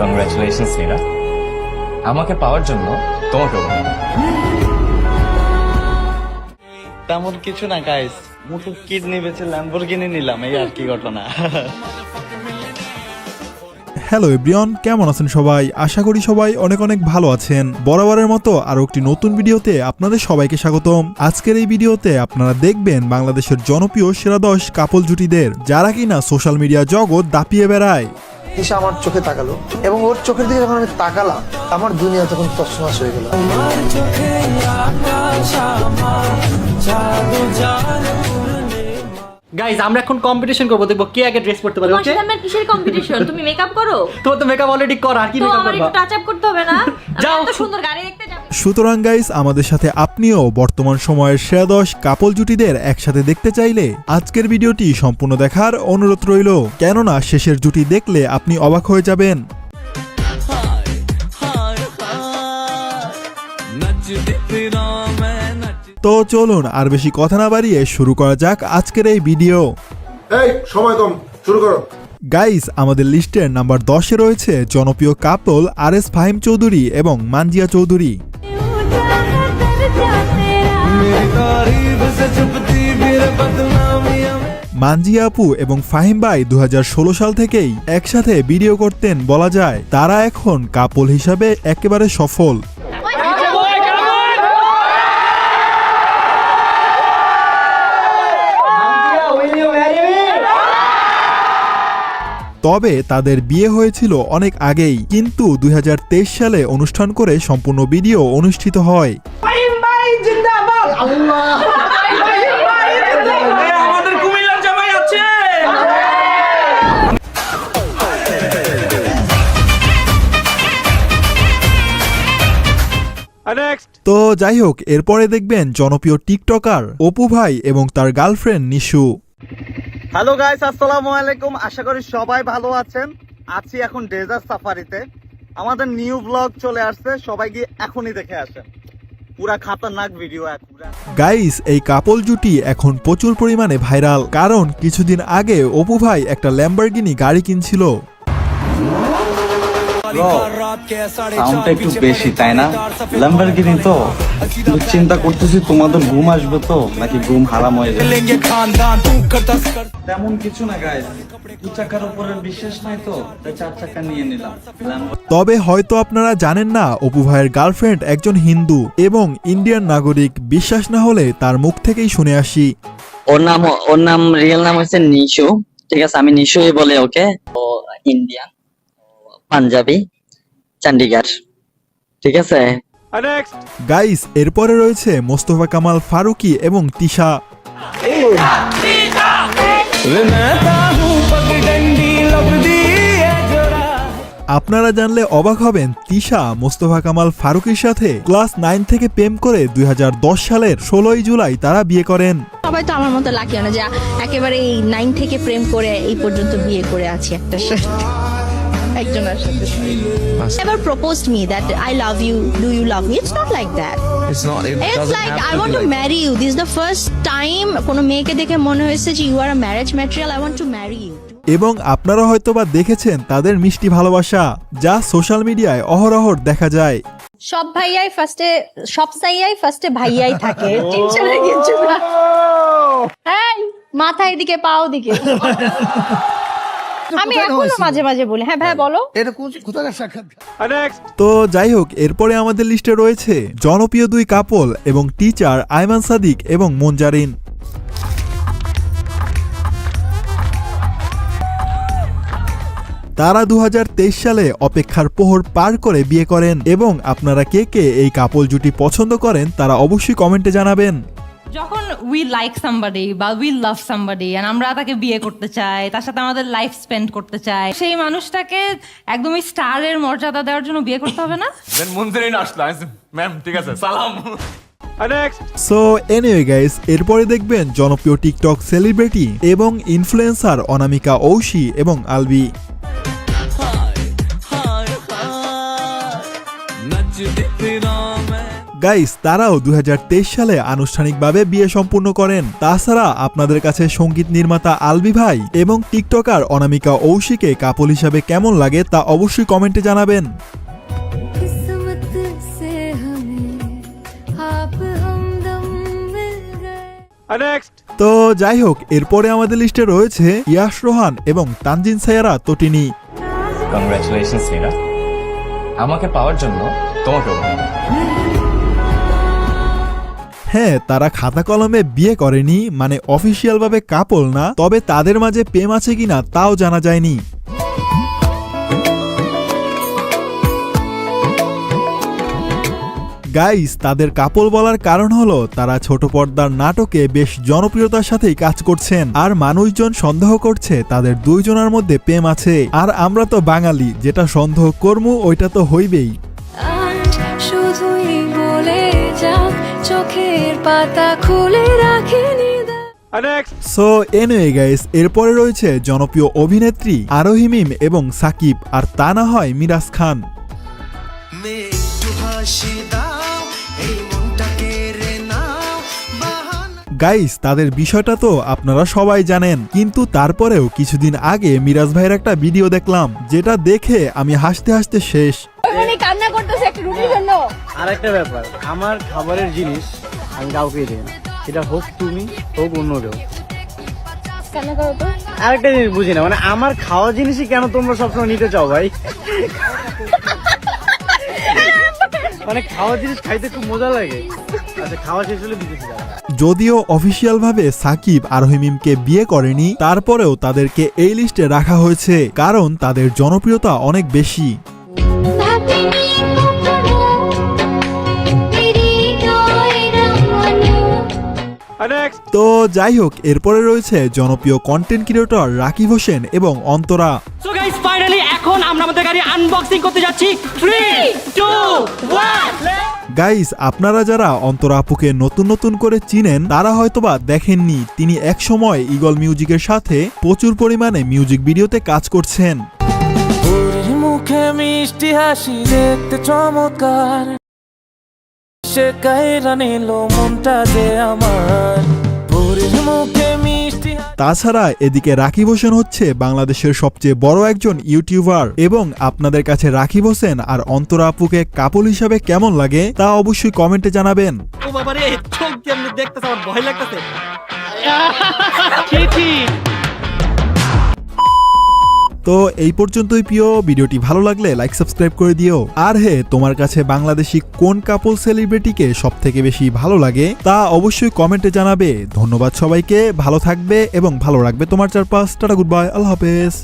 Congratulations Nira, আমাকে পাওয়ার জন্য তোমাকে তেমন কিছু না গাইস, মুখে কিডনি বেচে ল্যাম্বরগিনি নিলাম, এই আর কি ঘটনা। হ্যালো এভরিওয়ান, কেমন আছেন সবাই? আশা করি সবাই অনেক অনেক ভালো আছেন। বরাবরের মতো আরো একটি নতুন ভিডিওতে আপনাদের সবাইকে স্বাগতম। আজকের এই ভিডিওতে আপনারা দেখবেন বাংলাদেশের জনপ্রিয় সেরা 10 কাপল জুটিদের, যারা কিনা সোশ্যাল মিডিয়া জগৎ দাপিয়ে বেড়ায়। তিশা আমার চোখে তাকালো এবং ওর চোখের দিকে যখন আমি তাকালাম, আমার দুনিয়া তখন তছনছ হয়ে গেল। গাইস, আমরা এখন কম্পিটিশন করব, দেখব কে আগে ড্রেস পরতে পারে। ওকে, তোমার কিসের কম্পিটিশন? তুমি মেকআপ করো? তোমার তো মেকআপ অলরেডি করা, আর কি মেকআপ আমার করবা? একটু টাচ আপ করতে হবে না? যাও। এত সুন্দর গাড়ি দেখতে যাবে। সুতরাং গাইস, আমাদের সাথে আপনিও বর্তমান সময়ের সেরা 10 কাপল জুটিদের একসাথে দেখতে চাইলে আজকের ভিডিওটি সম্পূর্ণ দেখার অনুরোধ রইল, কেননা শেষের জুটি দেখলে আপনি অবাক হয়ে যাবেন। তো চলুন আর বেশি কথা না বাড়িয়ে শুরু করা যাক আজকের এই ভিডিও। এই সময় কম, শুরু করো। গাইস, আমাদের লিস্টের নাম্বার 10-এ রয়েছে জনপ্রিয় কাপল আরএস ফাহিম চৌধুরী এবং মানজিয়া চৌধুরী। মানজিয়া আপু এবং ফাহিম ভাই 2016 সাল থেকেই একসাথে ভিডিও করতেন, বলা যায় তারা এখন কাপল হিসাবে একেবারে সফল। তবে তাদের বিয়ে হয়েছিল অনেক আগেই, কিন্তু 2023 সালে অনুষ্ঠান করে সম্পূর্ণ ভিডিও অনুষ্ঠিত হয়। তো যাই হোক, এরপরে দেখবেন জনপ্রিয় টিকটকার অপু ভাই এবং তার গার্লফ্রেন্ড নিশু। হ্যালো গাইস, আসসালামু আলাইকুম। আশা করি সবাই ভালো আছেন। আছি এখন ডেজার্ট সাফারিতে। আমাদের নিউ ব্লগ চলে আসছে, সবাই গিয়ে এখনই দেখে আসেন। পুরা খাতারনাক ভিডিও। গাইস, এই কাপল জুটি এখন প্রচুর পরিমাণে ভাইরাল, কারণ কিছুদিন আগে অপু ভাই একটা ল্যাম্বরগিনি গাড়ি কিনছিল। সাউন্ডটা একটু বেশি, তাই না? ল্যাম্বরগিনি তো চিন্তা করতেছি তোমাদের ঘুম আসবে তো নাকি ঘুম হারাম হয়ে যাবে। তেমন কিছু না গাইস, 2 চাকার উপরে বিশ্বাস নাই তো, তাই 4 চাকা নিয়ে নিলাম। তবে হয়তো আপনারা জানেন না, অপু ভাইয়ের গার্লফ্রেন্ড একজন হিন্দু এবং ইন্ডিয়ান নাগরিক। বিশ্বাস না হলে তার মুখ থেকেই শুনে আসি। ওর নাম রিয়েল নাম হচ্ছে নিশু, ঠিক আছে? আমি নিশুই বলে ওকে। ও ইন্ডিয়ান, পাঞ্জাবি, চন্ডিগড়, ঠিক আছে? গাইস, এরপরে রয়েছে মোস্তফা কামাল ফারুকী এবং তিশা। আপনারা জানলে অবাক হবেন, তিশা মোস্তফা কামাল ফারুকীর সাথে ক্লাস 9 থেকে প্রেম করে 2010 সালের 16 জুলাই তারা বিয়ে করেন। সবাই তো আমার মতো লাকি না যে একেবারে এই 9 থেকে প্রেম করে এই পর্যন্ত বিয়ে করে আছি একটা সাথে, একজনের সাথে। Never proposed me that I love you, do you love me? It's not like that. It's like I want to marry you. This is the first time কোনো মেয়েকে দেখে মনে হয়েছে যে you are a marriage material, I want to marry you. এবং আপনারা হয়তোবা দেখেছেন তাদের মিষ্টি ভালোবাসা, যা সোশ্যাল মিডিয়ায় অহরহ দেখা যায়। সব ভাইয়াই ফার্স্টে, সব সাইয়াই ফার্স্টে ভাইয়াই থাকে, টেনশনে কিছু না। এই মাথা এদিকে, পাও দিকে। আমি এখনো মাঝে মাঝে বলি, হ্যাঁ ভাই বলো। এটা কোথাকার সাক্ষাৎকার? তো যাই হোক, এরপরে আমাদের লিস্টে রয়েছে জনপ্রিয় 2 কাপল এবং টিচার আয়মান সাদিক এবং মঞ্জারিন। তারা 2023 সালে অপেক্ষার প্রহর পার করে বিয়ে করেন, এবং আপনারা কে কে এই কাপল জুটি পছন্দ করেন তারা অবশ্যই কমেন্টে জানাবেন। যখন উই লাইক সামবডি বা উই লাভ সামবডি এন্ড আমরা তাকে বিয়ে করতে চাই, তার সাথে আমাদের লাইফ স্পেন্ড করতে চাই, সেই মানুষটাকে একদমই স্টারের মর্যাদা দেওয়ার জন্য বিয়ে করতে হবে না? দেন মঞ্জুরিন আসলো, ম্যাম ঠিক আছে, সালাম। সো এনিওয়ে গাইস, এরপরে দেখবেন জনপ্রিয় টিকটক সেলিব্রিটি এবং ইনফ্লুয়েন্সার অনামিকা ঐশী এবং আলবি। গাইস, তারাও 2023 সালে আনুষ্ঠানিকভাবে বিয়ে সম্পূর্ণ করেন। তাছাড়া আপনাদের কাছে সঙ্গীত নির্মাতা আলবি ভাই এবং টিকটকার অনামিকা ঔশীকে কাপল হিসাবে কেমন লাগে তা অবশ্যই কমেন্টে জানাবেন। তো যাই হোক, এরপরে আমাদের লিস্টে রয়েছে ইয়াশ রোহান এবং তানজিন সায়ারা তটিনী। কংগ্রাচুলেশনস নীরা, আমাকে পাওয়ার জন্য তোমাকে অভিনন্দন। হ্যাঁ, তারা খাতা কলমে বিয়ে করেনি, মানে অফিসিয়াল ভাবে কাপল না, তবে তাদের মাঝে প্রেম আছে কিনা তাও জানা যায়নি। গাইস, তাদের কাপল বলার কারণ হলো তারা ছোট পর্দার নাটকে বেশ জনপ্রিয়তার সাথেই কাজ করছেন, আর মানুষজন সন্দেহ করছে তাদের দুইজনের মধ্যে প্রেম আছে। আর আমরা তো বাঙালি, যেটা সন্দেহ করমু ওইটা তো হইবেই। শুধুই বলে যাক, চোখের পাতা খুলে রাখিনি। সো এনিওয়ে গাইস, এরপরে রয়েছে জনপ্রিয় অভিনেত্রী আরোহী মিম এবং সাকিব, আর তা না হয় মিরাজ খান। গাইস, তাদের বিষয়টা তো আপনারা সবাই জানেন, কিন্তু তারপরেও কিছুদিন আগে মিরাজ ভাইয়ের একটা ভিডিও দেখলাম, যেটা দেখে আমি হাসতে হাসতে শেষ। আরেকটা ব্যাপার, আমার খাবারের জিনিস আমি কাউকে দিই না, সেটা হোক তুমি হোক অন্য কেউ। আরেকটা জিনিস বুঝি না, মানে আমার খাওয়া জিনিসই কেন তোমরা সবসময় নিতে চাও ভাই? মানে খাওয়া জিনিস খাইতে খুব মজা লাগে। আচ্ছা, খাওয়া শেষ হলে দিতে চাও। যদিও অফিসিয়াল ভাবে সাকিব আরোহী মিমকে বিয়ে করেনি, তারপরেও তাদেরকে এই লিস্টে রাখা হয়েছে কারণ তাদের জনপ্রিয়তা অনেক বেশি। তো যাই হোক, এরপরে রয়েছে জনপ্রিয় কন্টেন্ট ক্রিয়েটর রাকিব হোসেন এবং অন্তরা। সো গাইস, ফাইনালি এখন আমরা আমাদের গাড়ি আনবক্সিং করতে যাচ্ছি। 3 2 1। গাইস, আপনারা যারা অন্তরা আপুকে নতুন নতুন করে চিনেন তারা হয়তোবা দেখেননি, তিনি একসময় ঈগল মিউজিকের সাথে প্রচুর পরিমাণে মিউজিক ভিডিওতে কাজ করছেন। মুখে মিষ্টি হাসি দেখতে চমৎকার, সে কায়রা নিল মনটা যে আমার। মুখে মিষ্টি। তাছাড়া এদিকে রাকিব হোসেন হচ্ছে বাংলাদেশের সবচেয়ে বড় একজন ইউটিউবার, এবং আপনাদের কাছে রাকিব হোসেন আর অন্তরা আপুকে কাপল হিসাবে কেমন লাগে তা অবশ্যই কমেন্টে জানাবেন। ও বাবা রে, চোখ কেমনে দেখতেছ, আমার ভয় লাগতেছে। তো এই পর্যন্তই প্রিয়, ভিডিওটি ভালো লাগলে লাইক সাবস্ক্রাইব করে দিও। আর হ্যাঁ, তোমার কাছে বাংলাদেশি কোন কাপল সেলিব্রিটিকে সব থেকে বেশি ভালো লাগে তা অবশ্যই কমেন্টে জানাবে। ধন্যবাদ সবাইকে, ভালো থাকবে এবং ভালো রাখবে তোমার চারপাশ। টাটা, গুড বাই, আল্লাহ হাফেজ।